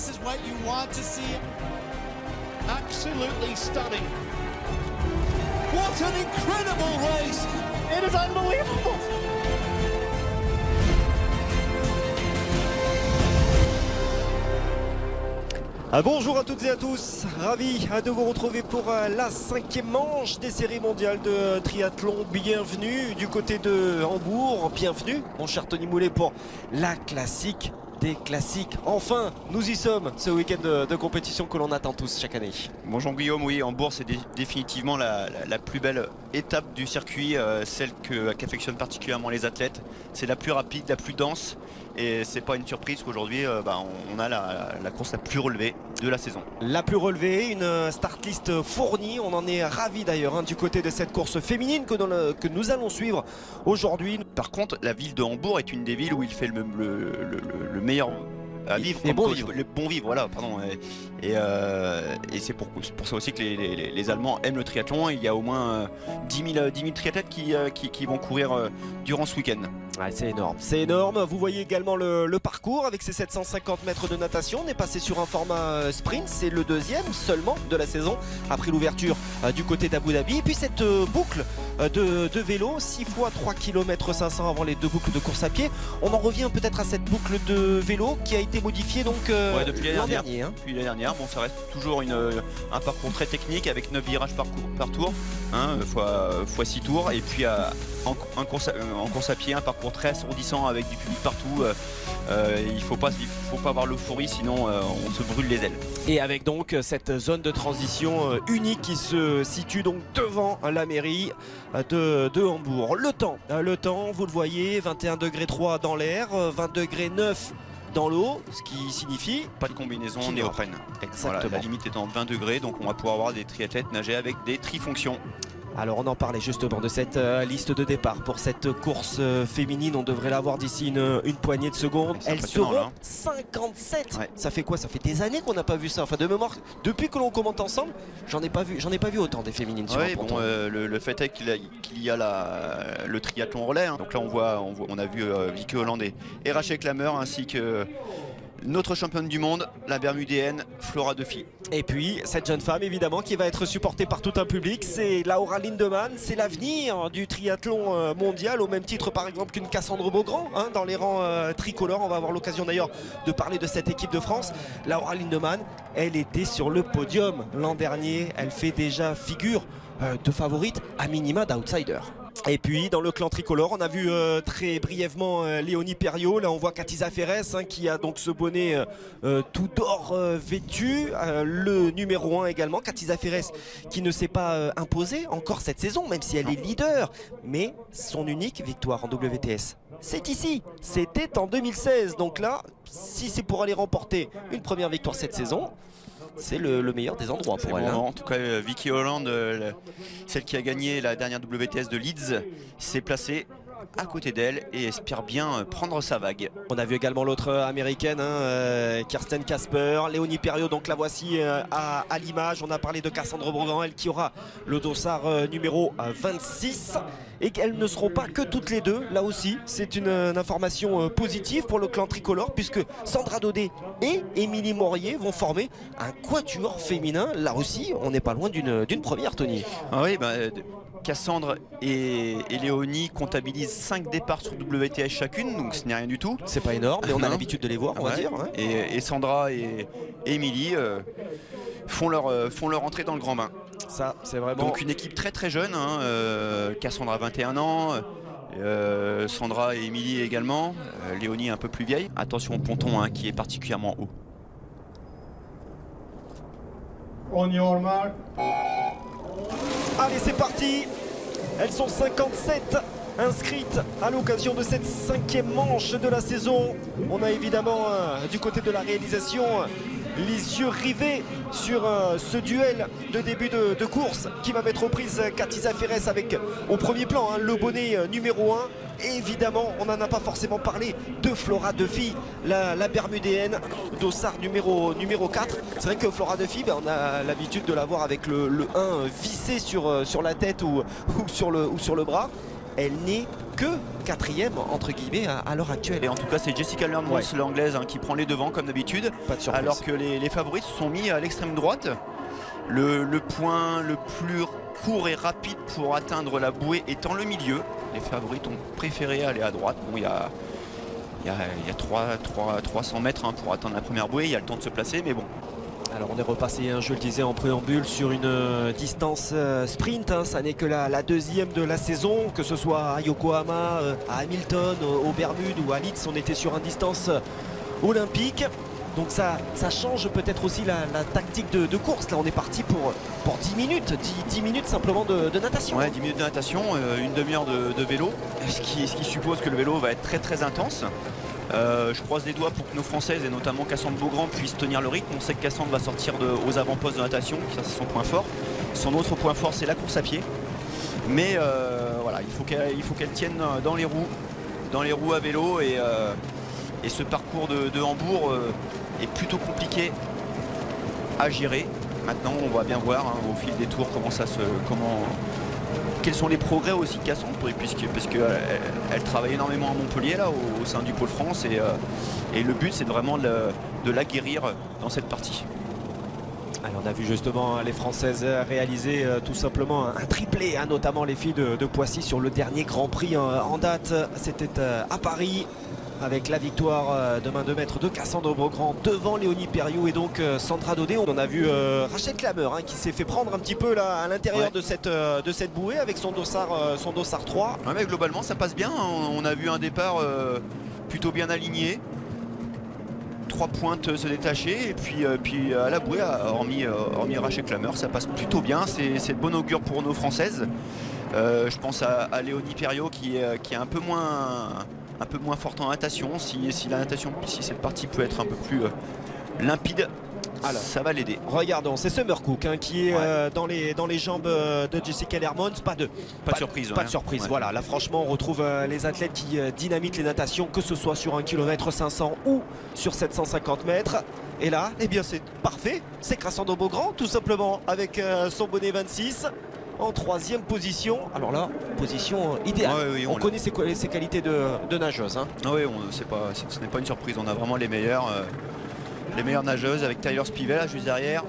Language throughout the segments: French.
This is what you want to see. Absolutely stunning. What an incredible race. It is unbelievable. Bonjour à toutes et à tous, ravi de vous retrouver pour la 5e manche des séries mondiales de triathlon. Bienvenue du côté de Hambourg, bienvenue mon cher Tony Moulet pour la classique des classiques. Enfin, nous y sommes, ce week-end de compétition que l'on attend tous chaque année. Bonjour Guillaume, oui, Hambourg c'est définitivement la plus belle étape du circuit, celle qu'affectionnent particulièrement les athlètes. C'est la plus rapide, la plus dense. Et c'est pas une surprise qu'aujourd'hui on a la course la plus relevée de la saison. La plus relevée, une start list fournie. On en est ravis d'ailleurs du côté de cette course féminine que nous allons suivre aujourd'hui. Par contre, la ville de Hambourg est une des villes où il fait le meilleur à vivre, le bon vivre, voilà, pardon. Et c'est pour ça aussi que les Allemands aiment le triathlon. Il y a au moins 10 000 triathlètes qui vont courir durant ce week-end. Ouais, c'est énorme, c'est énorme. Vous voyez également le parcours avec ses 750 mètres de natation. On est passé sur un format sprint, c'est le deuxième seulement de la saison après l'ouverture du côté d'Abu Dhabi. Et puis cette boucle de vélo, 6 fois 3 km 500 avant les deux boucles de course à pied. On en revient peut-être à cette boucle de vélo qui a été modifiée donc depuis l'an dernier. Depuis l'année dernière, bon, ça reste toujours un parcours très technique avec 9 virages par tour, fois 6 tours, et puis en course à pied, un parcours très assourdissant avec du public partout. Il faut pas avoir l'euphorie, sinon on se brûle les ailes. Et avec donc cette zone de transition unique qui se situe donc devant la mairie de Hambourg. Le temps, vous le voyez, 21,3 degrés dans l'air, 20,9 degrés dans l'eau, ce qui signifie pas de combinaison néoprène. Voilà, la limite étant 20 degrés, donc on va pouvoir avoir des triathlètes nager avec des trifonctions. Alors on en parlait justement de cette liste de départ pour cette course féminine. On devrait l'avoir d'ici une poignée de secondes. Elles seront 57. Ouais. Ça fait quoi? Ça fait des années qu'on n'a pas vu ça. Enfin, de mémoire, depuis que l'on commente ensemble, j'en ai pas vu autant des féminines sur un ponton. Le fait est qu'il y a le triathlon relais. Donc là on a vu Vicky Holland et Rachel Klammer, ainsi que notre championne du monde, la bermudéenne Flora Duffy. Et puis cette jeune femme évidemment qui va être supportée par tout un public, c'est Laura Lindemann. C'est l'avenir du triathlon mondial, au même titre par exemple qu'une Cassandre Beaugrand dans les rangs tricolores. On va avoir l'occasion d'ailleurs de parler de cette équipe de France. Laura Lindemann, elle était sur le podium l'an dernier. Elle fait déjà figure de favorite, à minima d'outsider. Et puis dans le clan tricolore, on a vu très brièvement Léonie Perriot. Là on voit Katisha Ferres qui a donc ce bonnet tout d'or vêtu, le numéro 1 également, Katisha Ferres qui ne s'est pas imposée encore cette saison, même si elle est leader. Mais son unique victoire en WTS, c'est ici, c'était en 2016. Donc là, si c'est pour aller remporter une première victoire cette saison, c'est le meilleur des endroits pour elle. En tout cas, Vicky Holland, celle qui a gagné la dernière WTS de Leeds, s'est placée à côté d'elle et espère bien prendre sa vague. On a vu également l'autre américaine, Kirsten Casper, Léonie Perriot, donc la voici à l'image. On a parlé de Cassandre Beaugrand, elle qui aura le dossard numéro 26. Et qu'elles ne seront pas que toutes les deux, là aussi c'est une information positive pour le clan tricolore, puisque Sandra Daudet et Émilie Morier vont former un quatuor féminin. Là aussi on n'est pas loin d'une première, Tony. Ah oui, Cassandre et Léonie comptabilisent 5 départs sur WTS chacune, donc ce n'est rien du tout. C'est pas énorme, mais on a l'habitude de les voir, on va dire. Et Sandra et Émilie font leur entrée dans le grand bain. Ça, c'est vraiment... Donc une équipe très très jeune, Cassandra 21 ans, Sandra et Émilie également, Léonie un peu plus vieille. Attention au ponton qui est particulièrement haut. On your mark. Allez, c'est parti. Elles sont 57 inscrites à l'occasion de cette 5e manche de la saison. On a évidemment du côté de la réalisation les yeux rivés sur ce duel de début de course qui va mettre aux prises Katisha Ferres avec au premier plan le bonnet numéro 1. Et évidemment, on n'en a pas forcément parlé de Flora Duffy, la bermudéenne, dossard numéro 4. C'est vrai que Flora Duffy, on a l'habitude de la voir avec le 1 vissé sur la tête ou sur le bras. elle n'est que 4e entre guillemets à l'heure actuelle. Et en tout cas, c'est Jessica Learmonts, l'anglaise, qui prend les devants comme d'habitude. Pas de surprise. Alors que les favoris se sont mis à l'extrême droite. Le point le plus court et rapide pour atteindre la bouée étant le milieu. Les favoris ont préféré aller à droite. Bon, il y a 300 mètres pour atteindre la première bouée. Il y a le temps de se placer, mais bon. Alors on est repassé, je le disais en préambule, sur une distance sprint. Ça n'est que la deuxième de la saison, que ce soit à Yokohama, à Hamilton, aux Bermudes ou à Leeds, on était sur une distance olympique. Donc ça change peut-être aussi la tactique de course. Là on est parti pour 10 minutes, 10 minutes simplement de natation. Ouais, 10 minutes de natation, une demi-heure de vélo, ce qui suppose que le vélo va être très très intense. Je croise les doigts pour que nos Françaises et notamment Cassandre Beaugrand puissent tenir le rythme. On sait que Cassandre va sortir aux avant-postes de natation, ça c'est son point fort. Son autre point fort c'est la course à pied. Mais voilà, il faut qu'elle tienne dans les roues à vélo et ce parcours de Hambourg est plutôt compliqué à gérer. Maintenant on va bien voir au fil des tours quels sont les progrès aussi de Cassandre, parce qu'elle travaille énormément à Montpellier là, au sein du Pôle France et le but c'est vraiment de la guérir dans cette partie. Alors on a vu justement les Françaises réaliser tout simplement un triplé, notamment les filles de Poissy sur le dernier Grand Prix en date. C'était à Paris, avec la victoire de main de maître de Cassandre Beaugrand devant Léonie Perriot et donc Sandra Daudet. On a vu Rachel Klammer qui s'est fait prendre un petit peu là à l'intérieur de cette bouée avec son dossard 3. Ouais, mais globalement ça passe bien, on a vu un départ plutôt bien aligné. 3 pointes se détacher et puis à la bouée, hormis Rachel Klammer, ça passe plutôt bien, c'est de bon augure pour nos Françaises. Je pense à Léonie Perriot qui est un peu moins forte en natation. Si cette partie peut être un peu plus limpide, alors, ça va l'aider. Regardons, c'est Summer Cook qui est dans les jambes de Jessica Learmonts. Pas de surprise. Pas de surprise. Ouais. Voilà, là franchement on retrouve les athlètes qui dynamitent les natations, que ce soit sur 1 km 500 ou sur 750 mètres. Et là, eh bien c'est parfait. C'est Cassandre Beaugrand tout simplement avec son bonnet 26. En 3e position, alors là, position idéale. On connaît ses qualités de nageuse. Oui, ce n'est pas une surprise, on a vraiment les meilleures nageuses avec Tyler Spivet là, juste derrière.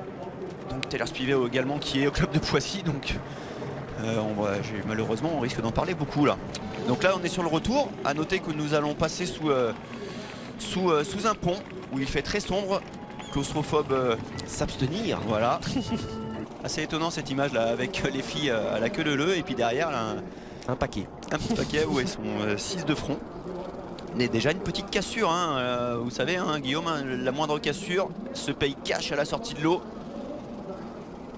Donc Tyler Spivet également qui est au club de Poissy, donc malheureusement on risque d'en parler beaucoup là. Donc là on est sur le retour, à noter que nous allons passer sous un pont où il fait très sombre, claustrophobe. S'abstenir. Voilà. Assez étonnant cette image là avec les filles à la queue leu et puis derrière là, un paquet où elles sont 6 de front. Mais déjà une petite cassure vous savez Guillaume, la moindre cassure se paye cash à la sortie de l'eau.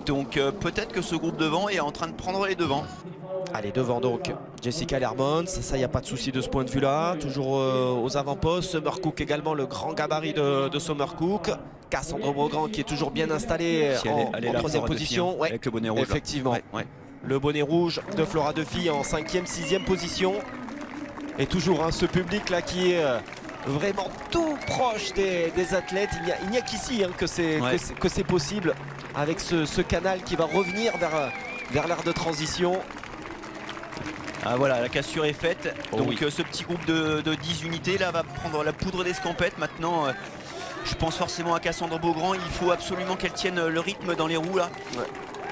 Donc peut-être que ce groupe devant est en train de prendre les devants. Allez, devant donc Jessica Learmonts, ça il n'y a pas de souci de ce point de vue là, toujours aux avant-postes. Summer Cook également, le grand gabarit de Summer Cook. Cassandre Beaugrand qui est toujours bien installée en 3e position. Avec le bonnet rouge. Effectivement, le bonnet rouge de Flora Duffy en 5e, 6e position. Et toujours ce public là qui est vraiment tout proche des athlètes. Il n'y a qu'ici que c'est possible avec ce canal qui va revenir vers l'ère de transition. Ah voilà, la cassure est faite. Donc ce petit groupe de 10 unités là va prendre la poudre d'escampette. Maintenant je pense forcément à Cassandre Beaugrand. Il faut absolument qu'elle tienne le rythme dans les roues là.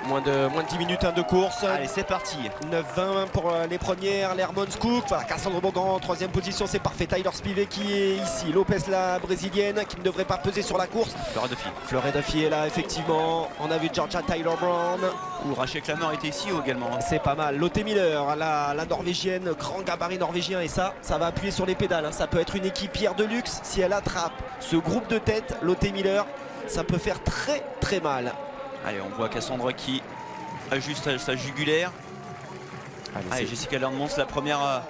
Moins de 10 minutes de course. Allez, c'est parti. 9-20 pour les premières. Learmonts Cook. Voilà, Cassandre Beaugrand en 3e position, c'est parfait. Tyler Spivet qui est ici. Lopez, la brésilienne, qui ne devrait pas peser sur la course. Flora Duffy est là, effectivement. On a vu Georgia Tyler Brown. Ou Rachel Klammer était ici également. C'est pas mal. Lotte Miller, la norvégienne, grand gabarit norvégien. Et ça va appuyer sur les pédales. Ça peut être une équipière de luxe si elle attrape ce groupe de tête. Lotte Miller, ça peut faire très très mal. Allez, on voit Cassandre qui ajuste sa jugulaire. Allez, Jessica Learmonts, la première à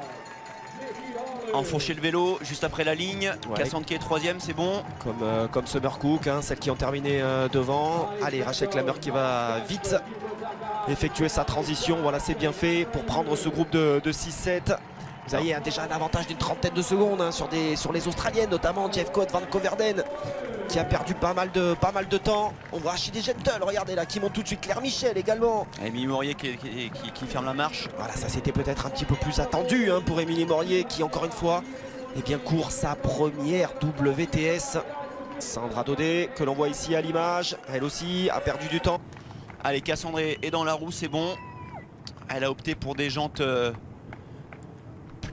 enfourcher le vélo juste après la ligne. Cassandre qui est 3e, c'est bon. Comme Summer Cook, celles qui ont terminé devant. Allez, Rachel Klammer qui va vite effectuer sa transition. Voilà, c'est bien fait pour prendre ce groupe de 6-7. Vous voyez, hein, déjà un avantage d'une trentaine de secondes hein, sur les Australiennes, notamment Jeff Cote, Van Coverden, qui a perdu pas mal de temps. On voit Achille Gentle, regardez là, qui monte tout de suite. Claire Michel également. Émilie Morier qui ferme la marche. Voilà, ça c'était peut-être un petit peu plus attendu hein, pour Émilie Morier, qui encore une fois, eh bien, court sa première WTS. Sandra Daudet, que l'on voit ici à l'image, elle aussi a perdu du temps. Allez, Cassandre est dans la roue, c'est bon. Elle a opté pour des jantes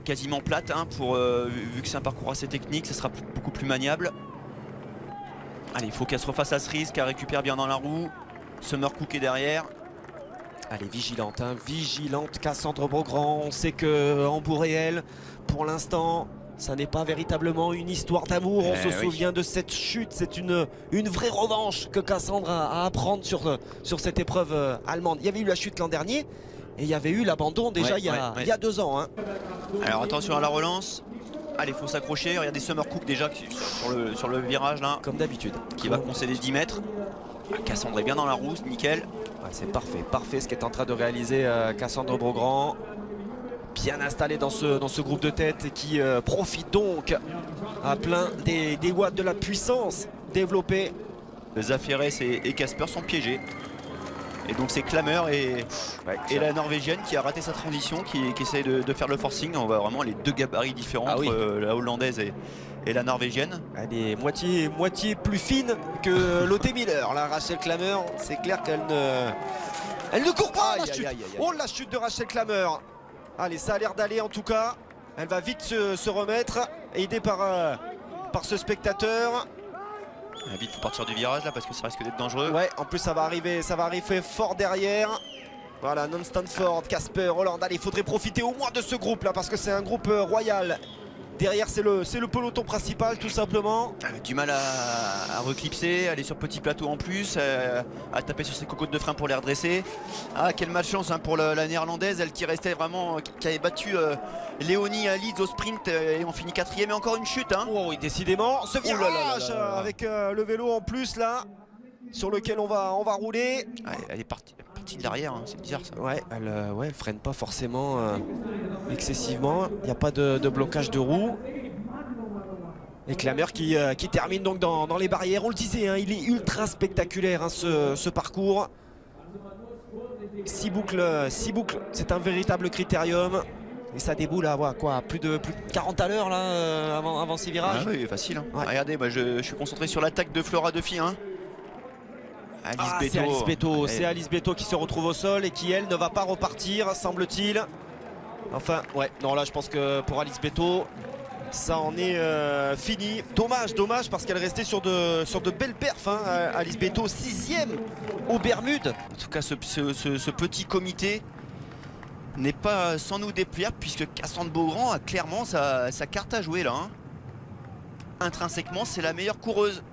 quasiment plates, hein, vu que c'est un parcours assez technique, ça sera beaucoup plus maniable. Allez, il faut qu'elle se refasse à ce risque, qu'elle récupère bien dans la roue. Summer Cook est derrière. Elle est vigilante, hein, vigilante Cassandre Beaugrand. On sait que Hambourg-Réel, pour l'instant, ça n'est pas véritablement une histoire d'amour. On se souvient de cette chute. C'est une vraie revanche que Cassandre a à prendre sur cette épreuve allemande. Il y avait eu la chute l'an dernier et il y avait eu l'abandon déjà il y a 2 ans. Hein. Alors attention à la relance. Allez, il faut s'accrocher. Regardez Summer Cook déjà sur le virage là. Comme d'habitude. Qui va concéder 10 mètres. Cassandre est bien dans la roue, nickel. Ouais, c'est parfait ce qu'est en train de réaliser Cassandre Beaugrand. Bien installé dans ce groupe de tête et qui profite donc à plein des watts de la puissance développée. Zafirès et Casper sont piégés. Et donc c'est Klammer et la Norvégienne qui a raté sa transition, qui essaye de faire le forcing. On voit vraiment les 2 gabarits différents entre la Hollandaise et la Norvégienne. Elle est moitié plus fine que Lotte Miller, là, Rachel Klammer. C'est clair qu'elle ne court pas. La chute. Oh, la chute de Rachel Klammer. Allez, ça a l'air d'aller en tout cas. Elle va vite se remettre, aidée par ce spectateur. Vite pour partir du virage là parce que ça risque d'être dangereux. Ouais, en plus ça va arriver fort derrière. Voilà, Non-Stanford, Casper, Hollande. Allez, il faudrait profiter au moins de ce groupe là parce que c'est un groupe royal. Derrière c'est le peloton principal tout simplement. Du mal à reclipser, aller sur petit plateau en plus, à taper sur ses cocottes de frein pour les redresser. Ah, quelle malchance hein, pour la néerlandaise, elle qui restait vraiment, qui avait battu Léonie à Leeds au sprint et on finit 4e et encore une chute. Hein. Oh oui, décidément, ce virage avec le vélo en plus là, sur lequel on va rouler. Ah, elle est partie de l'arrière, hein, c'est bizarre ça. Ouais, elle freine pas forcément excessivement. Il n'y a pas de blocage de roue. Et Klammer qui termine donc dans les barrières. On le disait, hein, il est ultra spectaculaire hein, ce parcours. 6 boucles, c'est un véritable critérium. Et ça déboule à quoi, plus de 40 à l'heure là avant ces virages. Ah oui, facile. Hein. Ouais. Regardez, je suis concentré sur l'attaque de Flora Duffy. Hein. C'est Alice Beto. C'est Alice Beto qui se retrouve au sol et qui elle ne va pas repartir semble-t-il. Enfin ouais, non là je pense que pour Alice Beto ça en est fini. Dommage parce qu'elle restait sur de belles perfs hein. Alice Beto 6e aux Bermudes. En tout cas ce petit comité n'est pas sans nous déplaire puisque Cassandre Beaugrand a clairement sa carte à jouer là. Hein. Intrinsèquement c'est la meilleure coureuse.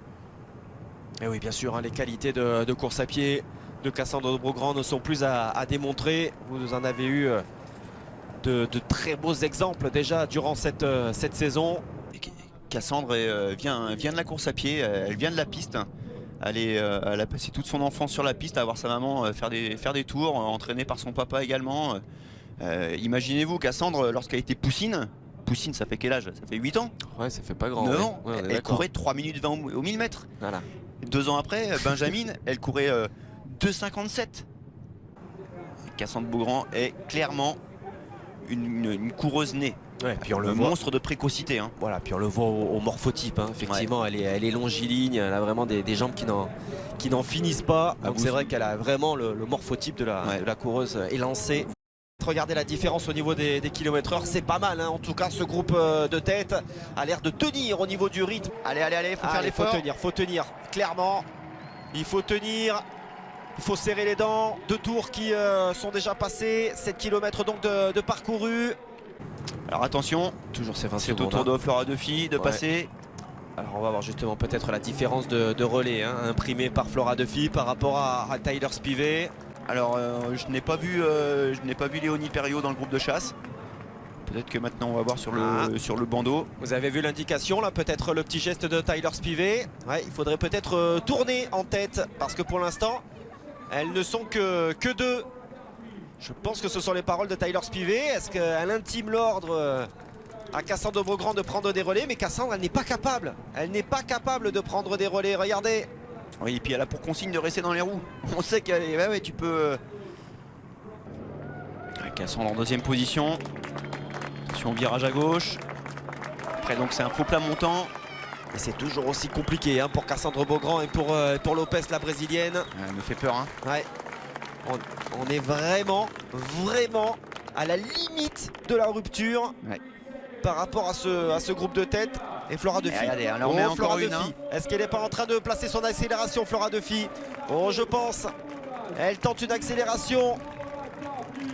Et oui bien sûr hein, les qualités de course à pied de Cassandre Beaugrand ne sont plus à démontrer. Vous en avez eu de très beaux exemples déjà durant cette saison. Cassandre vient de la course à pied, elle vient de la piste. Elle a passé toute son enfance sur la piste à voir sa maman faire des tours, entraînée par son papa également. Imaginez-vous Cassandre lorsqu'elle était poussine, ça fait quel âge? Ça fait 8 ans? Ouais, ça fait pas grand. 9 ans. Ouais, elle courait 3 minutes 20 au 1000 mètres. Voilà. 2 ans après, Benjamin, elle courait 2,57. Cassandre Beaugrand est clairement une coureuse née. Ouais, puis on le voit. Monstre de précocité. Hein. Voilà, puis on le voit au morphotype. Hein. Effectivement, ouais. elle est longiligne, elle a vraiment des jambes qui n'en finissent pas. Donc c'est vrai qu'elle a vraiment le morphotype de la coureuse élancée. Regardez la différence au niveau des km/h, c'est pas mal. Hein. En tout cas, ce groupe de tête a l'air de tenir au niveau du rythme. Allez, faut faire l'effort. Faut tenir, clairement. Il faut tenir. Il faut serrer les dents. 2 tours qui sont déjà passés. 7 km donc de parcouru. Alors attention, toujours ces 20 c'est secondes. au tour de Flora Duffy de passer. Alors on va voir justement peut-être la différence de relais hein, imprimée par Flora Duffy par rapport à Tyler Spivet. Alors je n'ai pas vu Léonie Perriot dans le groupe de chasse. Peut-être que maintenant on va voir sur le bandeau. Vous avez vu l'indication là, peut-être le petit geste de Tyler Spivet. Ouais, il faudrait peut-être tourner en tête parce que pour l'instant elles ne sont que 2. Je pense que ce sont les paroles de Tyler Spivey. Est-ce qu'elle intime l'ordre à Cassandre Beaugrand de prendre des relais? Mais Cassandre, elle n'est pas capable. Elle n'est pas capable de prendre des relais. Regardez. Oui, et puis elle a pour consigne de rester dans les roues. On sait qu'elle est... Ouais, tu peux... Cassandre en deuxième position. Attention au virage à gauche. Après donc c'est un faux plat montant. Et c'est toujours aussi compliqué pour Cassandre Beaugrand et pour Lopez, la brésilienne. Elle me fait peur. Ouais. On est vraiment à la limite de la rupture par rapport à ce groupe de tête. Et Flora Duffy. Regardez, elle en met encore une. Est-ce qu'elle n'est pas en train de placer son accélération, Flora Duffy? Oh, je pense. Elle tente une accélération.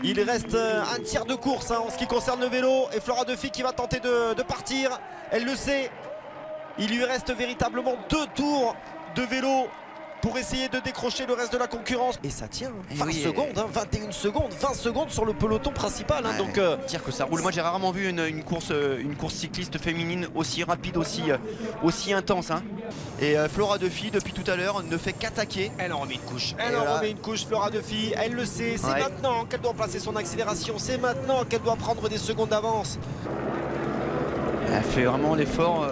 Il reste un tiers de course en ce qui concerne le vélo. Et Flora Duffy qui va tenter de partir. Elle le sait. Il lui reste véritablement 2 tours de vélo pour essayer de décrocher le reste de la concurrence. Et ça tient, 20 secondes, 21 secondes, 20 secondes sur le peloton principal. Donc dire que ça roule. Moi j'ai rarement vu une course cycliste féminine aussi rapide, aussi intense. Et Flora Duffy depuis tout à l'heure ne fait qu'attaquer. Elle en remet une couche. Elle en remet une couche, Flora Duffy. Elle le sait. C'est maintenant qu'elle doit placer son accélération. C'est maintenant qu'elle doit prendre des secondes d'avance. Elle fait vraiment l'effort.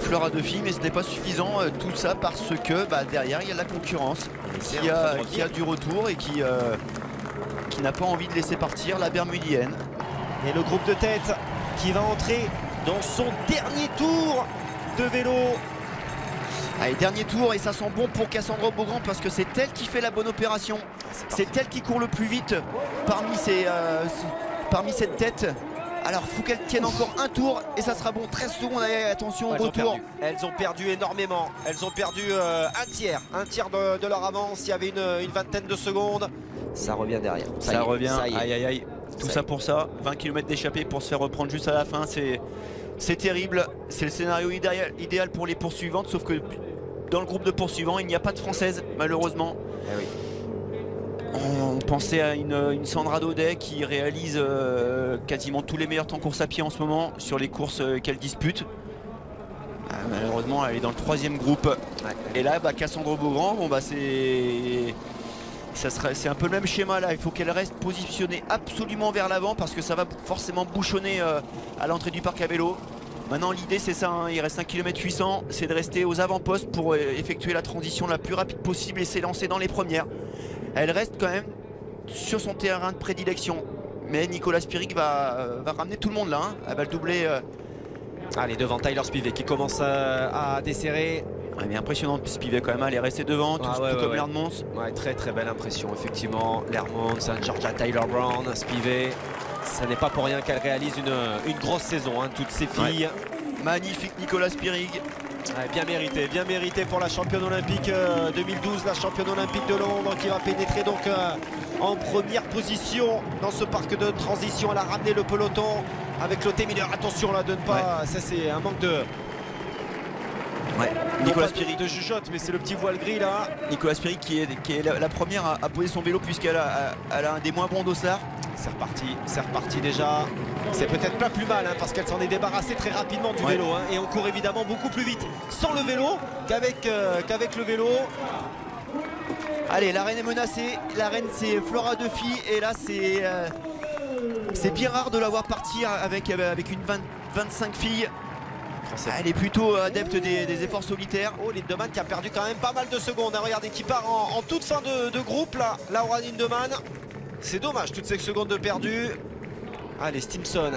Flora Duffy, mais ce n'est pas suffisant, tout ça parce que derrière il y a de la concurrence qui a du retour et qui n'a pas envie de laisser partir la bermudienne. Et le groupe de tête qui va entrer dans son dernier tour de vélo. Allez, dernier tour, et ça sent bon pour Cassandre Beaugrand parce que c'est elle qui fait la bonne opération. C'est elle qui court le plus vite parmi cette tête. Alors faut qu'elle tienne encore un tour et ça sera bon. 13 secondes, allez, attention au retour. Elles ont perdu énormément. Elles ont perdu un tiers de leur avance. Il y avait une vingtaine de secondes. Ça revient derrière. Ça revient, aïe aïe aïe. Tout ça pour ça, 20 km d'échappée pour se faire reprendre juste à la fin. C'est terrible. C'est le scénario idéal pour les poursuivantes. Sauf que dans le groupe de poursuivants, il n'y a pas de française malheureusement. Eh oui. On pensait à une Sandra Daudet qui réalise quasiment tous les meilleurs temps course à pied en ce moment sur les courses qu'elle dispute. Malheureusement elle est dans le 3e groupe. Et là Cassandre Beaugrand, c'est un peu le même schéma là. Il faut qu'elle reste positionnée absolument vers l'avant parce que ça va forcément bouchonner à l'entrée du parc à vélo. Maintenant l'idée c'est ça, il reste 1 km 800, c'est de rester aux avant-postes pour effectuer la transition la plus rapide possible et s'élancer dans les premières. Elle reste quand même sur son terrain de prédilection. Mais Nicolas Spirig va ramener tout le monde là. Elle va le doubler. Allez, devant Tyler Spivey qui commence à desserrer. Ouais, mais impressionnant Spivey quand même. Elle est restée devant, tout comme Lermons. Ouais, très très belle impression effectivement. Lermons, Georgia Tyler Brown, Spivey. Ce n'est pas pour rien qu'elle réalise une grosse saison, toutes ces filles. Magnifique Nicolas Spirig. Ouais, bien mérité pour la championne olympique 2012, la championne olympique de Londres qui va pénétrer donc en première position dans ce parc de transition. Elle a ramené le peloton avec Lotte Miller. Attention là de ne pas, ça c'est un manque de... Nicolas Spirig de jugeote, mais c'est le petit voile gris là. Nicolas Spirig qui est la première à poser son vélo puisqu'elle a un des moins bons dossards. C'est reparti déjà. C'est peut-être pas plus mal parce qu'elle s'en est débarrassée très rapidement du vélo. Et on court évidemment beaucoup plus vite sans le vélo qu'avec le vélo. Allez, l'arène est menacée. L'arène c'est Flora Duffy et là c'est bien rare de la voir partir avec une 25 filles. Elle est plutôt adepte des efforts solitaires. Oh, Lindemann qui a perdu quand même pas mal de secondes. Regardez qui part en toute fin de groupe là, Laura Lindemann. C'est dommage, toutes ces secondes de perdu. Allez, Stimson.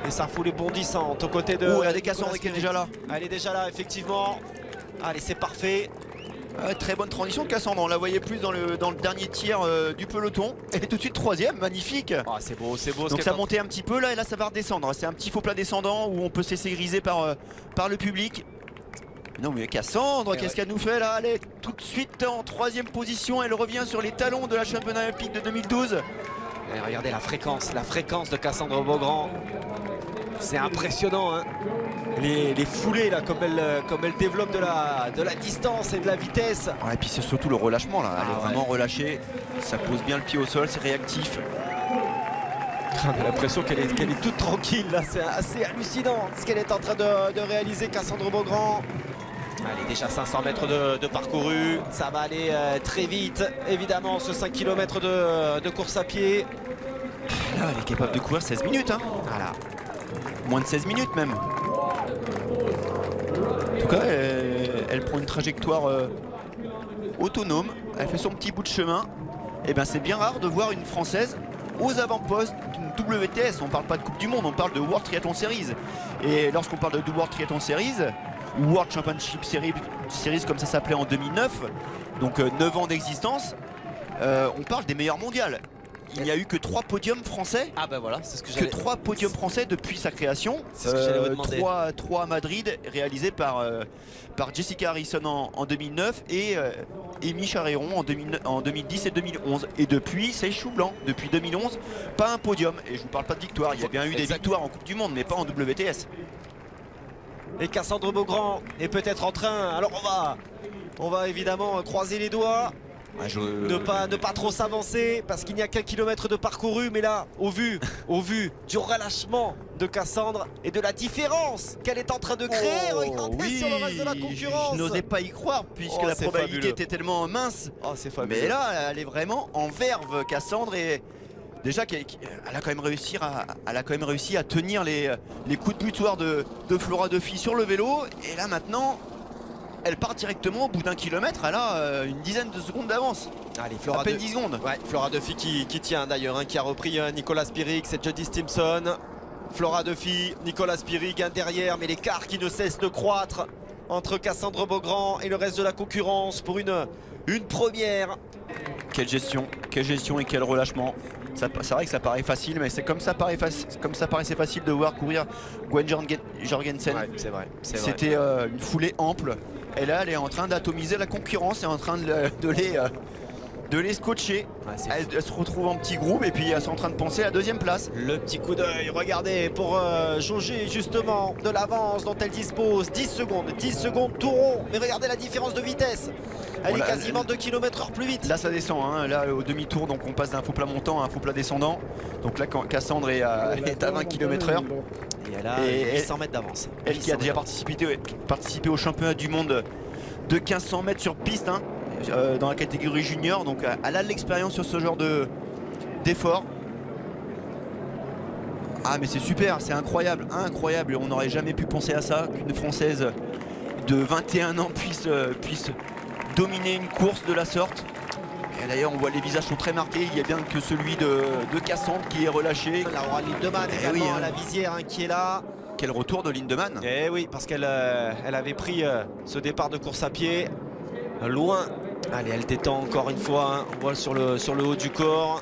Et ça fout les bondissantes aux côtés de... regardez Cassandre qui est déjà là. Elle est déjà là, effectivement. Allez, c'est parfait. Très bonne transition de Cassandre. On la voyait plus dans le dernier tiers du peloton. Elle est tout de suite 3e, magnifique. C'est beau, c'est beau. Donc ça montait un petit peu là et là ça va redescendre. C'est un petit faux plat descendant où on peut se laisser griser par le public. Non mais Cassandre, qu'est-ce qu'elle nous fait là? Elle est tout de suite en 3e position. Elle revient sur les talons de la championne olympique de 2012. Et regardez la fréquence de Cassandre Beaugrand. C'est impressionnant les foulées là, comme elle développe de la distance et de la vitesse. Et puis c'est surtout le relâchement là. Elle est vraiment relâchée. Ça pose bien le pied au sol, c'est réactif. On a l'impression qu'elle est toute tranquille là. C'est assez hallucinant ce qu'elle est en train de réaliser, Cassandre Beaugrand. Allez, déjà 500 mètres de parcouru, ça va aller très vite, évidemment, ce 5 km de course à pied. Là, elle est capable de courir 16 minutes. Hein. Voilà. Moins de 16 minutes même. En tout cas, elle prend une trajectoire autonome. Elle fait son petit bout de chemin. Et ben c'est bien rare de voir une Française aux avant-postes d'une WTS. On parle pas de Coupe du Monde, on parle de World Triathlon Series. Et lorsqu'on parle de World Triathlon Series, ou World Championship Series comme ça s'appelait en 2009, donc 9 ans d'existence, on parle des meilleurs mondiales. Il n'y a eu que 3 podiums français. Ah ben voilà, c'est ce que Que j'allais... 3 podiums français depuis sa création. C'est ce que j'allais vous demander. 3 à Madrid, réalisés par Jessica Harrison en 2009 et Amy Charéron en 2010 et 2011. Et depuis, c'est chou blanc. Depuis 2011, pas un podium. Et je vous parle pas de victoire. Il y a bien eu des victoires en Coupe du Monde, mais pas en WTS. Et Cassandre Beaugrand est peut-être en train. Alors on va évidemment croiser les doigts. Ne pas trop s'avancer parce qu'il n'y a qu'un kilomètre de parcouru, mais là au vu du relâchement de Cassandre et de la différence qu'elle est en train de créer, regardez sur le reste de la concurrence. Je n'osais pas y croire puisque la c'est probabilité fabuleux. était tellement mince. Oh, c'est fabuleux. Mais là elle est vraiment en verve, Cassandre, et déjà elle a quand même réussi à tenir les coups de butoir de Flora Duffy sur le vélo, et là maintenant elle part directement au bout d'un kilomètre. Elle a une dizaine de secondes d'avance. Allez, À peine 10 secondes. Ouais, Flora Duffy qui tient d'ailleurs, qui a repris Nicolas Spirig, c'est Jody Stimson. Flora Duffy, Nicolas Spirig derrière, mais l'écart qui ne cesse de croître entre Cassandre Beaugrand et le reste de la concurrence pour une première. Quelle gestion et quel relâchement. C'est vrai que ça paraît facile, mais c'est comme ça paraissait facile de voir courir Gwen Jorgensen. Ouais, c'est vrai. C'était une foulée ample. Et là, elle est en train d'atomiser la concurrence et en train de les scotcher. Ouais, Elle se retrouve en petit groupe et puis elle est en train de penser à la deuxième place. le petit coup d'œil, regardez, pour jauger justement de l'avance dont elle dispose. 10 secondes tout rond. Mais regardez la différence de vitesse. Elle Voilà, est quasiment 2 km/h plus vite. Là ça descend, hein. Là au demi-tour, donc on passe d'un faux plat montant à un faux plat descendant. Donc là Cassandre est à 20 km/h. Et elle a Et 800 mètres d'avance. Elle qui a déjà participé au championnat du monde de 1500 mètres sur piste, hein, dans la catégorie junior. Donc elle a de l'expérience sur ce genre d'effort. Ah mais c'est super, c'est incroyable. On n'aurait jamais pu penser à ça, qu'une Française de 21 ans puisse dominer une course de la sorte. Et d'ailleurs on voit les visages sont très marqués. Il y a bien que celui de Cassandre qui est relâché. Laura Lindemann Eh également oui, hein. à la visière, qui est là. Quel retour de Lindemann. Et oui, parce qu'elle avait pris ce départ de course à pied loin. Allez, elle détend encore une fois, hein. On voit sur le haut du corps.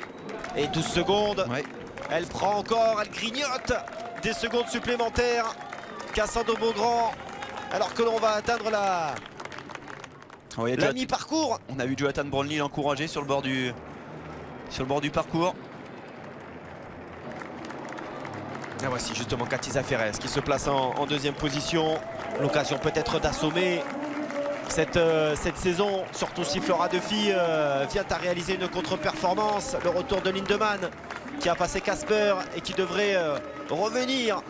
Et 12 secondes. Ouais. Elle prend encore, elle grignote des secondes supplémentaires. Cassandre Beaugrand, alors que l'on va atteindre la mi-parcours. On a vu Jonathan Brownlee l'encourager sur le bord du parcours. Et voici justement Katisha Ferres qui se place en deuxième position. L'occasion peut-être d'assommer cette saison, surtout si Flora Duffy vient à réaliser une contre-performance. Le retour de Lindemann qui a passé Casper et qui devrait revenir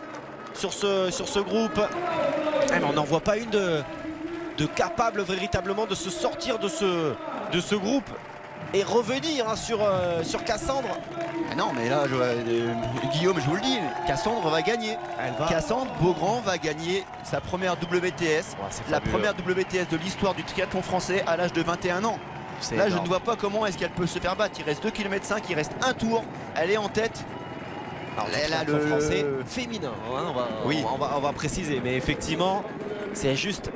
sur ce groupe. Mais on n'en voit pas une de capable véritablement de se sortir de ce groupe et revenir, hein, sur Cassandre. Ah non mais là Guillaume, je vous le dis, Cassandre va gagner. Cassandre Beaugrand va gagner sa première WTS, la première WTS de l'histoire du triathlon français à l'âge de 21 ans. Là je ne vois pas comment est-ce qu'elle peut se faire battre. Il reste 2,5 km, il reste un tour, elle est en tête. Alors là, le français féminin, hein, on va préciser, mais effectivement c'est juste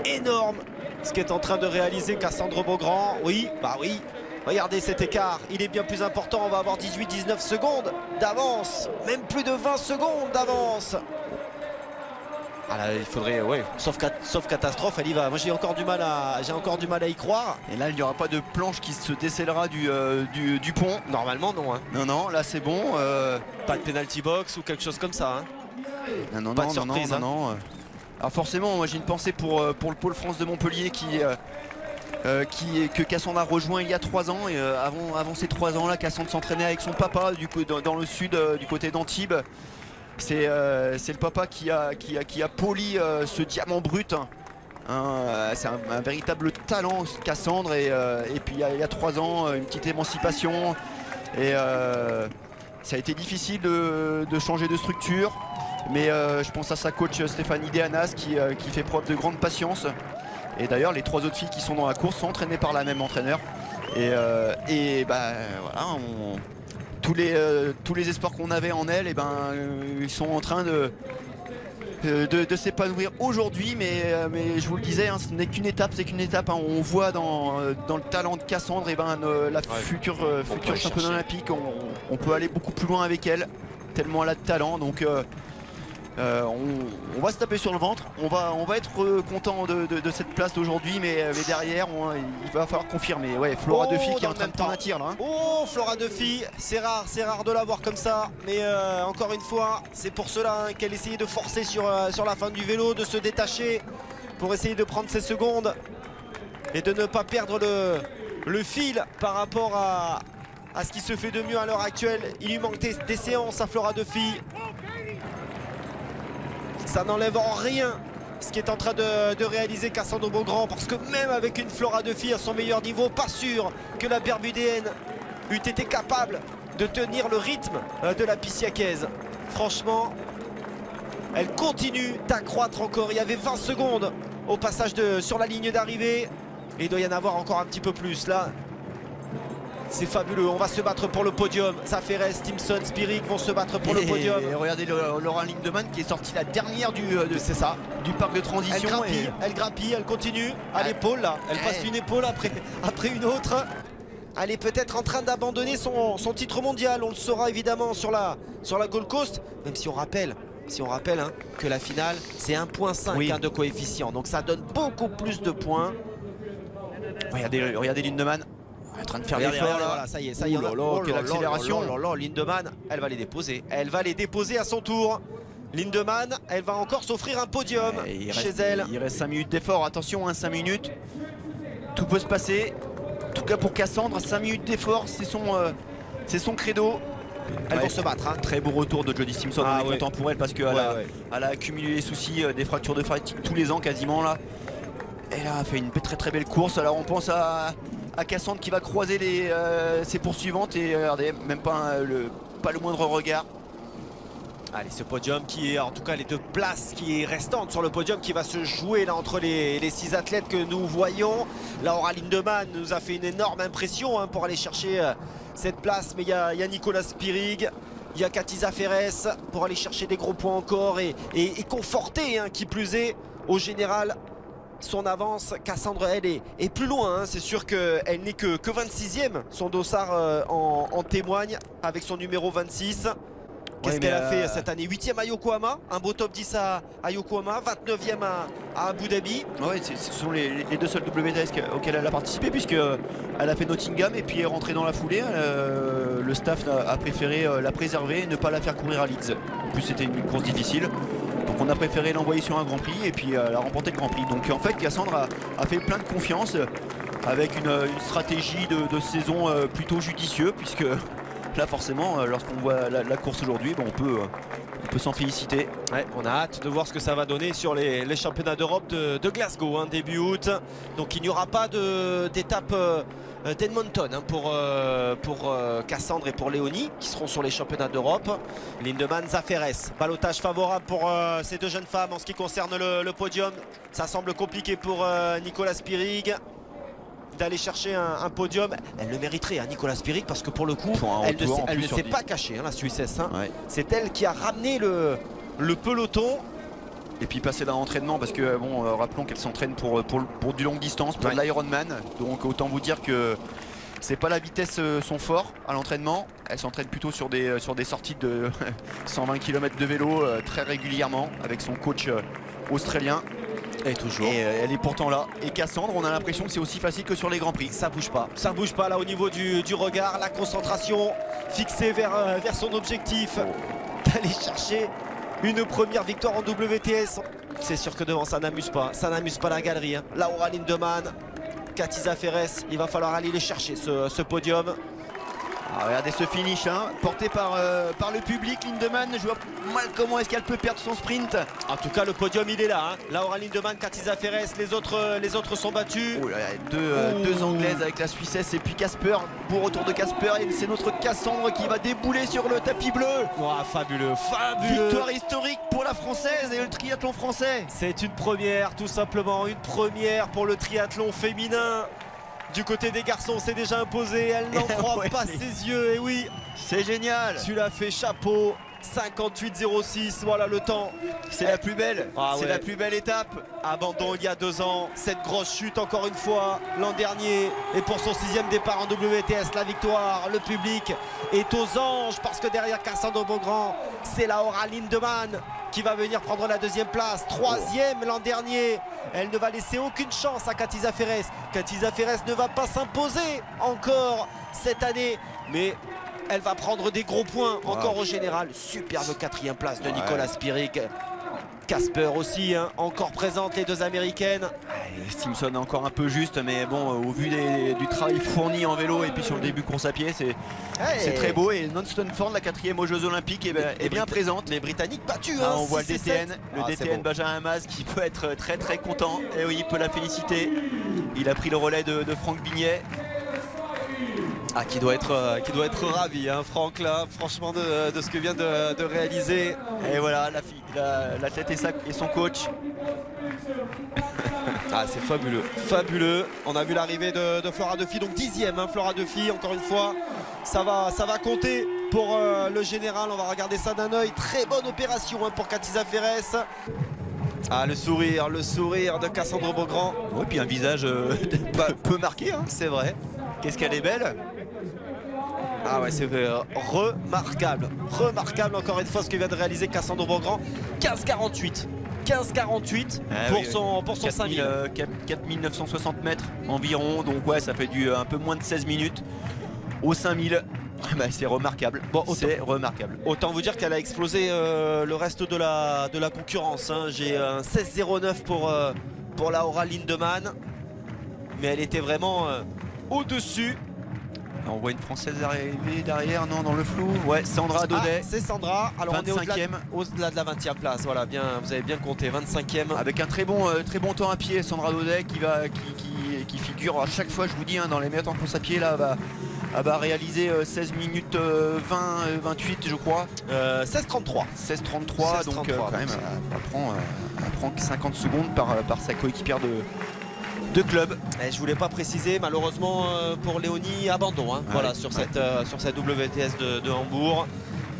énorme ce qu'est en train de réaliser Cassandre Beaugrand. Oui, bah oui, regardez cet écart, il est bien plus important. On va avoir 18-19 secondes d'avance, même plus de 20 secondes d'avance. Ah là, il faudrait, ouais, sauf catastrophe, elle y va. Moi j'ai encore du mal à y croire. Et là il n'y aura pas de planche qui se décellera du pont. Normalement non, hein. Non, là c'est bon. Pas de penalty box ou quelque chose comme ça, hein. Non. Pas de surprise, hein. Alors forcément, moi j'ai une pensée pour le Pôle France de Montpellier que Cassandre a rejoint il y a 3 ans. Et avant ces 3 ans là, Cassandre s'entraînait avec son papa dans le sud, du côté d'Antibes. C'est le papa qui a poli ce diamant brut, hein, C'est un véritable talent, Cassandre, et puis il y a 3 ans, une petite émancipation, et ça a été difficile de changer de structure, mais je pense à sa coach Stéphanie Dehanas qui fait preuve de grande patience, et d'ailleurs les 3 autres filles qui sont dans la course sont entraînées par la même entraîneur, et bah, voilà, tous les espoirs qu'on avait en elle, et ben, ils sont en train de s'épanouir aujourd'hui, mais je vous le disais, hein, ce n'est qu'une étape, hein. On voit dans le talent de Cassandre, et ben, la future championne olympique, on peut aller beaucoup plus loin avec elle, tellement elle a de talent. Donc on va se taper sur le ventre, on va être content de cette place d'aujourd'hui, mais derrière il va falloir confirmer. Ouais, Flora Duffy qui est en train de prendre un tir là, hein. Oh, Flora Duffy, c'est rare de la voir comme ça, mais encore une fois, c'est pour cela hein, qu'elle essayait de forcer sur la fin du vélo, de se détacher pour essayer de prendre ses secondes et de ne pas perdre le fil par rapport à ce qui se fait de mieux à l'heure actuelle. Il lui manque des séances à Flora Duffy. Ça n'enlève en rien ce qui est en train de réaliser Cassandre Beaugrand, parce que même avec une Flora Duffy à son meilleur niveau, pas sûr que la Bermudéenne eût été capable de tenir le rythme de la Pissiacaise. Franchement, elle continue d'accroître encore. Il y avait 20 secondes au passage sur la ligne d'arrivée, et il doit y en avoir encore un petit peu plus là. C'est fabuleux, on va se battre pour le podium. Zaferes, Stimson, Spirig vont se battre pour le podium. Et regardez Laura Lindemann qui est sortie la dernière du parc de transition. Elle grappille, elle continue à l'épaule là. Elle passe une épaule après une autre. Elle est peut-être en train d'abandonner son titre mondial. On le saura évidemment sur la Gold Coast. Même si on rappelle hein, que la finale c'est 1.5 de coefficient. Donc ça donne beaucoup plus de points. Regardez Lindemann. En train de faire l'effort là. Voilà, ça y est, quelle accélération. Lindemann, elle va les déposer. Elle va les déposer à son tour. Lindemann, elle va encore s'offrir un podium chez elle. Il reste 5 minutes d'effort, attention, hein, 5 minutes. Tout peut se passer. En tout cas pour Cassandre, 5 minutes d'effort, c'est son credo. Elles vont se battre. Hein. Très beau retour de Jodie Simpson, on est content pour elle parce qu'elle a accumulé les soucis, des fractures de fatigue tous les ans quasiment là. Elle a fait une très belle course. Alors on pense à Cassandre qui va croiser ses poursuivantes, et regardez, même pas le moindre regard. Allez, ce podium qui est, en tout cas les 2 places qui est restante sur le podium, qui va se jouer là entre les 6 athlètes que nous voyons. Laura Lindemann nous a fait une énorme impression hein, pour aller chercher cette place, mais il y a Nicolas Spirig, il y a Cathy Zaferes pour aller chercher des gros points encore et conforter hein, qui plus est au général son avance. Cassandre elle est plus loin hein. C'est sûr qu'elle n'est que 26e, son dossard en témoigne avec son numéro 26. Qu'est-ce qu'elle a fait cette année? 8e à Yokohama, un beau top 10 à Yokohama, 29e à Abu Dhabi. Ouais, ce sont les 2 seuls WTS auxquels elle a participé, puisqu'elle a fait Nottingham et puis est rentrée dans la foulée. Le staff a préféré la préserver et ne pas la faire courir à Leeds. En plus c'était une course difficile, donc on a préféré l'envoyer sur un Grand Prix, et puis elle a remporté le Grand Prix. Donc en fait Cassandre a fait plein de confiance, avec une stratégie de saison plutôt judicieuse, puisque là forcément lorsqu'on voit la course aujourd'hui, on peut s'en féliciter. Ouais, on a hâte de voir ce que ça va donner sur les championnats d'Europe de Glasgow hein, début août. Donc il n'y aura pas d'étape d'Edmonton hein, pour Cassandre et pour Léonie qui seront sur les championnats d'Europe. Lindemann, Zaferes, ballottage favorable pour ces 2 jeunes femmes en ce qui concerne le podium. Ça semble compliqué pour Nicolas Spirig d'aller chercher un podium. Elle le mériterait hein, Nicolas Spirig, parce que pour le coup elle ne s'est pas cachée hein, la Suissesse hein. C'est elle qui a ramené le peloton. Et puis passer d'un entraînement, parce que rappelons qu'elle s'entraîne pour du longue distance, pour de l'Ironman. Donc autant vous dire que c'est pas la vitesse son fort à l'entraînement. Elle s'entraîne plutôt sur des sorties de 120 km de vélo très régulièrement avec son coach australien. Et toujours. Et elle est pourtant là. Et Cassandre, on a l'impression que c'est aussi facile que sur les Grands Prix. Ça bouge pas là au niveau du regard, la concentration fixée vers son objectif d'aller chercher une première victoire en WTS. C'est sûr que devant ça n'amuse pas la galerie hein. Laura Lindemann, Cathy Zaferes, il va falloir aller les chercher ce podium. Ah, regardez ce finish, hein, porté par le public. Lindemann, je vois mal comment est-ce qu'elle peut perdre son sprint. En tout cas, le podium, il est là. Hein. Laura Lindemann, Katica Ferres, les autres sont battus. Oh là là, deux Anglaises avec la Suissesse et puis Casper. Beau retour de Casper et c'est notre Cassandre qui va débouler sur le tapis bleu. Oh, fabuleux, fabuleux. Victoire historique pour la Française et le triathlon français. C'est une première, tout simplement, une première pour le triathlon féminin. Du côté des garçons, c'est déjà imposé, elle n'en croit Ouais, pas ses yeux, et oui, c'est génial. tu l'as fait, chapeau. 58,06, voilà le temps. C'est la plus belle, Ah c'est ouais. la plus belle étape. Abandon il y a 2 ans, cette grosse chute encore une fois l'an dernier. Et pour son 6e départ en WTS, la victoire, le public est aux anges parce que derrière Cassandre Beaugrand, c'est Laura Lindemann qui va venir prendre la 2e place. 3e l'an dernier, elle ne va laisser aucune chance à Katica Ferres. Katica Ferres ne va pas s'imposer encore cette année, mais elle va prendre des gros points encore au général. Superbe 4e place de Nicolas Spirig. Casper aussi, hein, encore présente, les 2 américaines. Simpson encore un peu juste, mais bon, au vu du travail fourni en vélo et puis sur le début course à pied, c'est très beau. Et Non Stunford, la 4e aux Jeux Olympiques, est bien présente. Les Britanniques battus. Ah, Hein, on voit le 6 et DTN, 7. le C'est DTN beau. Benjamin Maz qui peut être très très content. Et oui, il peut la féliciter. Il a pris le relais de Franck Bignet. Ah, qui doit être ravi, hein, Franck, là, franchement, de ce que vient de réaliser. Et voilà, la tête et son coach. Ah, c'est fabuleux, fabuleux. On a vu l'arrivée de Flora Duffy, donc 10e, hein, Flora Duffy, encore une fois. Ça va compter pour le général. On va regarder ça d'un œil. Très bonne opération, hein, pour Katica Ferres. Ah, le sourire de Cassandre Beaugrand. Et puis un visage peu marqué, hein. C'est vrai. Qu'est-ce qu'elle est belle. Ah ouais, c'est remarquable. Remarquable encore une fois ce que vient de réaliser Cassandre Beaugrand. 15,48. 15,48 pour son 5000. 4960 mètres environ, donc ouais, ça fait un peu moins de 16 minutes au 5000. Bah, c'est remarquable. Bon, c'est remarquable. Autant vous dire qu'elle a explosé le reste de la concurrence. Hein. J'ai un 16,09 pour Laura Lindemann. Mais elle était vraiment au-dessus. On voit une Française arriver derrière, non, dans le flou. Ouais, Sandra Daudet. Ah, c'est Sandra. Alors on est 25e. au-delà de la 20e place. Voilà, bien, vous avez bien compté. 25e. Avec un très bon temps à pied, Sandra Daudet qui figure à chaque fois, je vous dis, hein, dans les meilleurs temps de course à pied, là, va réaliser 16 minutes 28, je crois. 16,33. 16,33, donc quand même, elle prend 50 secondes par sa coéquipière de club. Je voulais pas préciser, malheureusement pour Léonie, abandon, hein, voilà, sur cette WTS de Hambourg.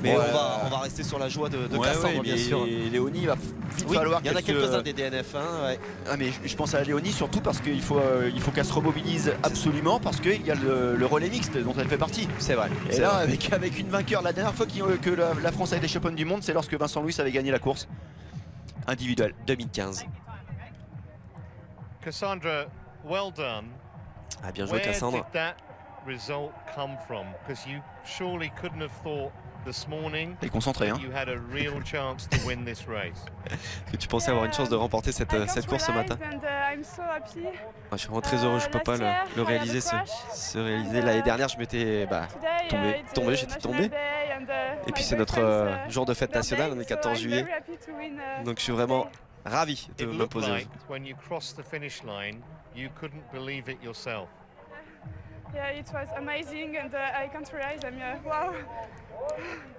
Mais on va rester sur la joie de Cassandre, bien sûr. Et Léonie va vite falloir il y en a qu'elle quelques-uns des DNF. Hein, ouais. Ah, mais je pense à Léonie surtout parce qu'il faut qu'elle se remobilise absolument parce qu'il y a le relais mixte dont elle fait partie. C'est vrai. Et là, avec une vainqueur, la dernière fois que la France a été championne du monde, c'est lorsque Vincent Louis avait gagné la course individuelle. 2015. Cassandra, well done. Ah, bien joué, Where Cassandre. did that result come from? Because you surely couldn't have thought this morning Elle est concentrée, hein. you had a real chance to win this race. Que tu pensais avoir une chance de remporter cette course ce matin? Je Je suis vraiment très heureux, je peux pas le réaliser. Se réaliser l'année dernière, je m'étais tombé, j'étais tombé. Et puis c'est notre jour de fête nationale, on est 14 juillet. Donc je suis vraiment ravi de It me looked poser. like when you crossed the finish line, you couldn't believe it yourself. Yeah, it was amazing and I can't realize wow.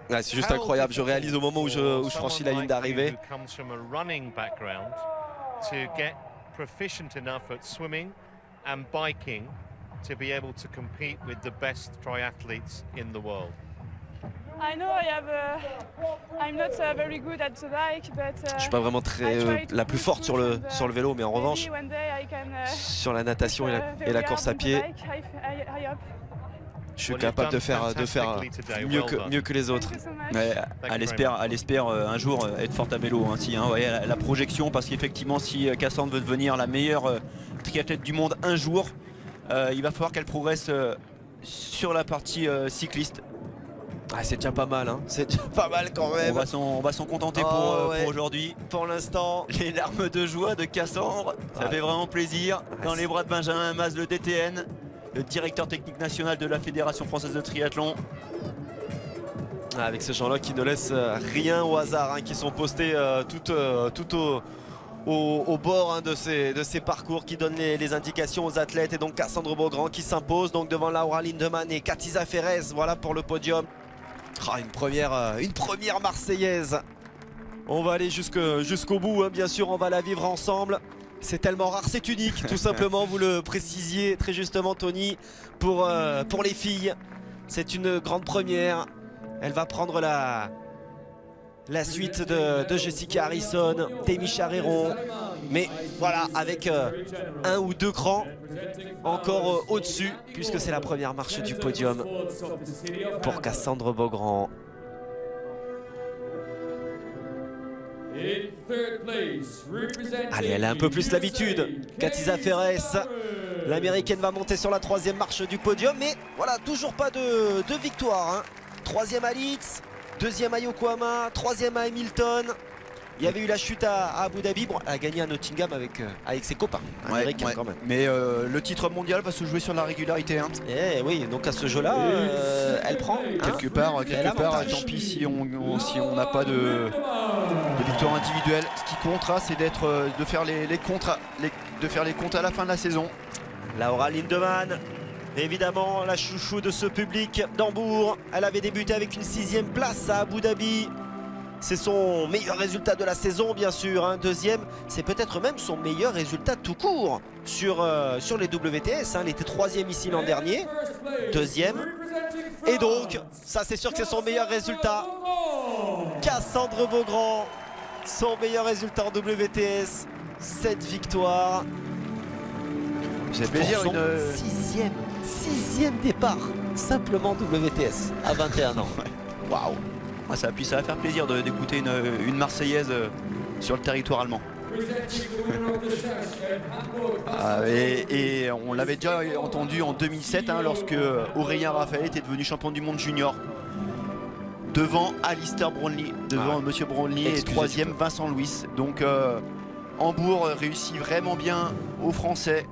Ouais, c'est juste incroyable, je réalise au moment où je franchis la ligne d'arrivée. Who comes from a running background to get proficient enough at swimming and biking to be able to compete with the best triathletes in the world. I know I'm not very good at the bike, but Je suis pas vraiment la plus forte sur le vélo, mais en revanche, one day I can, sur la natation et la course à pied, je suis capable de faire mieux que les autres. Ouais, elle espère un jour être forte à vélo, hein, si, hein, ouais, la projection, parce qu'effectivement si Cassandre veut devenir la meilleure triathlète du monde un jour, il va falloir qu'elle progresse sur la partie cycliste. Ah, c'est déjà pas mal, hein. C'est déjà pas mal quand même. On va s'en contenter pour aujourd'hui. Pour l'instant, Les larmes de joie de Cassandre, ça fait vraiment plaisir. Dans les bras de Benjamin Maz, le DTN. le directeur technique national de la Fédération française de triathlon. Avec ces gens-là qui ne laissent rien au hasard, hein, qui sont postés tout au bord, hein, de ces parcours, qui donnent les indications aux athlètes. Et donc Cassandre Beaugrand qui s'impose donc devant Laura Lindemann et Katisha Ferrez, voilà pour le podium. Une première Marseillaise. On va aller jusqu'au bout, hein, bien sûr, on va la vivre ensemble. C'est tellement rare, c'est unique, tout simplement, vous le précisiez très justement, Tony, pour les filles. C'est une grande première. Elle va prendre la suite de Jessica Harrison, d'Amy Charéron. Mais voilà, avec un ou deux crans encore au-dessus, puisque c'est la première marche du podium pour Cassandre Beaugrand. Allez, elle a un peu plus l'habitude. Katisha Ferrez, l'américaine, va monter sur la troisième marche du podium. Mais voilà, toujours pas de victoire, hein. Troisième à Leeds, deuxième à Yokohama, troisième à Hamilton. Il y avait eu la chute à Abu Dhabi. Bon, elle a gagné à Nottingham avec ses copains américains, quand même. Mais le titre mondial va se jouer sur la régularité, hein. Eh oui, donc à ce jeu-là, elle prend. Quelque part, tant pis si on n'a pas de victoire individuelle. Ce qui comptera, c'est de faire les comptes à la fin de la saison. Laura Lindemann, évidemment la chouchou de ce public d'Hambourg. Elle avait débuté avec une 6e place à Abu Dhabi. C'est son meilleur résultat de la saison, bien sûr, hein. Deuxième, c'est peut-être même son meilleur résultat tout court sur les WTS, hein. Elle était 3e ici l'an dernier, deuxième. Et donc, ça c'est sûr que c'est son meilleur résultat. Cassandre Beaugrand, son meilleur résultat en WTS, 7 victoires. C'est plaisir, pour son sixième départ, simplement WTS, à 21 ans. Waouh! Ça va faire plaisir d'écouter une Marseillaise sur le territoire allemand. Et on l'avait déjà entendu en 2007, hein, lorsque Aurélien Raphael était devenu champion du monde junior. Devant Alistair Brownlee, devant Monsieur Brownlee, et troisième Vincent Louis. Donc Hambourg réussit vraiment bien aux Français.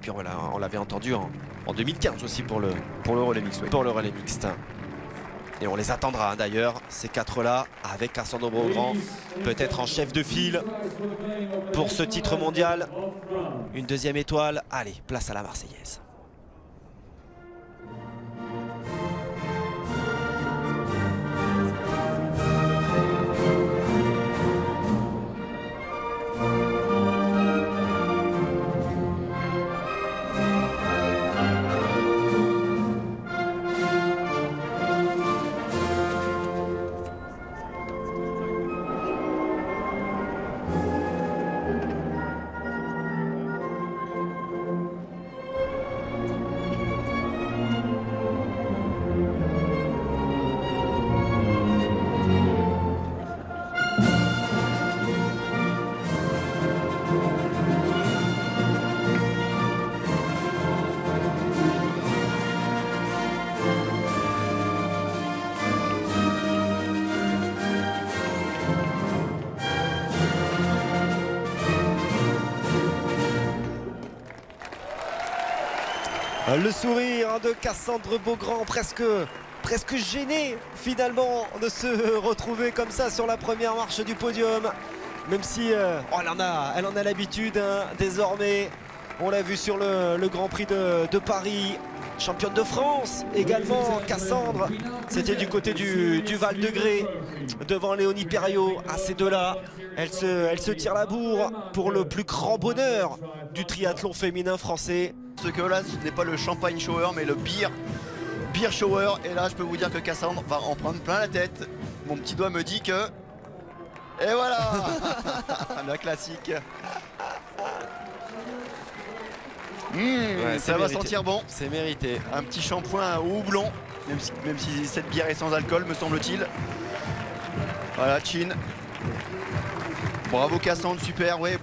Puis on l'avait entendu en 2015 aussi pour le relais mixte. Oui. Pour le relais mixte. Et on les attendra d'ailleurs, ces quatre-là, avec Cassandre Beaugrand, peut-être en chef de file pour ce titre mondial. Une deuxième étoile. Allez, place à la Marseillaise. Le sourire de Cassandre Beaugrand, presque gêné finalement de se retrouver comme ça sur la première marche du podium. Même si elle en a l'habitude, hein, désormais. On l'a vu sur le Grand Prix de Paris. Championne de France également, Cassandre. C'était du côté du Val-de-Grès, devant Léonie Perriot. À ces deux-là, elle se tire la bourre pour le plus grand bonheur du triathlon féminin français. Ce que là, ce n'est pas le champagne shower, mais le beer shower. Et là, je peux vous dire que Cassandre va en prendre plein la tête. Mon petit doigt me dit que... Et voilà. La classique. Ça va sentir bon. C'est mérité. Un petit shampoing au houblon, même si cette bière est sans alcool, me semble-t-il. Voilà, chin. Bravo Cassandre, super, ouais.